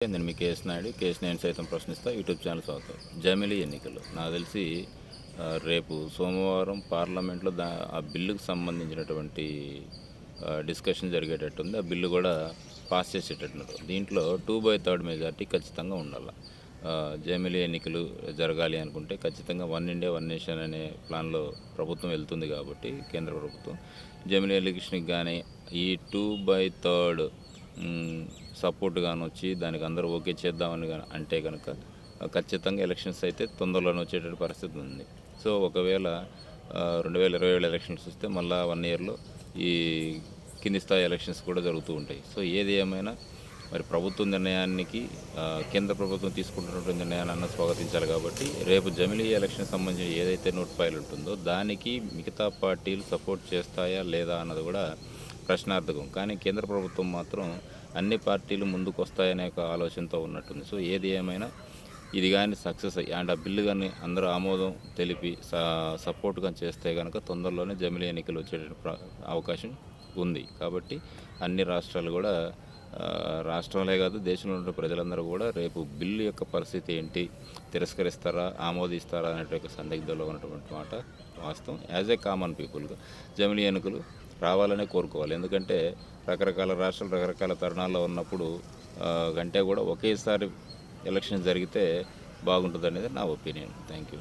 నేను మీ KS Naidu, KS నేను సైతం ప్రశ్నిస్తా యూట్యూబ్ ఛానల్ స్వాగతం. జమిలీ ఎన్నికలు నాకు తెలిసి రేపు సోమవారం పార్లమెంట్లో ఆ బిల్లుకు సంబంధించినటువంటి డిస్కషన్ జరిగేటట్టుంది. ఆ బిల్లు కూడా పాస్ చేసేటట్టున్నారు. దీంట్లో 2/3 మెజార్టీ ఖచ్చితంగా ఉండాలి. జమిలీ ఎన్నికలు జరగాలి అనుకుంటే ఖచ్చితంగా వన్ ఇండియా వన్ నేషన్ అనే ప్లాన్లో ప్రభుత్వం వెళ్తుంది కాబట్టి కేంద్ర ప్రభుత్వం జమిలీ ఎలక్షన్కి కానీ ఈ 2/3 సపోర్ట్ కానీ వచ్చి దానికి అందరూ ఓకే చేద్దామని అంటే కనుక ఖచ్చితంగా ఎలక్షన్స్ అయితే తొందరలోనే వచ్చేటటువంటి పరిస్థితి ఉంది. సో ఒకవేళ 2027 ఎలక్షన్స్ వస్తే మళ్ళీ 1 ఇయర్లో ఈ కింది స్థాయి ఎలక్షన్స్ కూడా జరుగుతూ ఉంటాయి. సో ఏది ఏమైనా మరి ప్రభుత్వ నిర్ణయానికి కేంద్ర ప్రభుత్వం తీసుకుంటున్నటువంటి నిర్ణయాన్ని స్వాగతించాలి. కాబట్టి రేపు జమిలీ ఎలక్షన్ సంబంధించి ఏదైతే నోటిఫైల్ ఉంటుందో దానికి మిగతా పార్టీలు సపోర్ట్ చేస్తాయా లేదా అన్నది కూడా ప్రశ్నార్థకం. కానీ కేంద్ర ప్రభుత్వం మాత్రం అన్ని పార్టీలు ముందుకు వస్తాయనే ఒక ఆలోచనతో ఉన్నట్టుంది. సో ఏది ఏమైనా ఇది కానీ సక్సెస్ అయ్యి అండ్ ఆ బిల్లు కానీ అందరూ ఆమోదం తెలిపి సపోర్ట్ కానీ చేస్తే కనుక తొందరలోనే జమిలీ ఎన్నికలు వచ్చే అవకాశం ఉంది. కాబట్టి అన్ని రాష్ట్రాలు కూడా రాష్ట్రంలో కాదు దేశంలో ఉన్న ప్రజలందరూ కూడా రేపు బిల్లు యొక్క పరిస్థితి ఏంటి, తిరస్కరిస్తారా ఆమోదిస్తారా అనేటువంటి సందిగ్ధంలో ఉన్నటువంటి మాట వాస్తవం. యాజ్ ఏ కామన్ పీపుల్గా జమిలీ ఎన్నికలు రావాలనే కోరుకోవాలి. ఎందుకంటే రకరకాల రాష్ట్రాలు రకరకాల తరుణాల్లో ఉన్నప్పుడు కంటే కూడా ఒకేసారి ఎలక్షన్ జరిగితే బాగుంటుంది అనేది నా ఒపీనియన్. Thank you.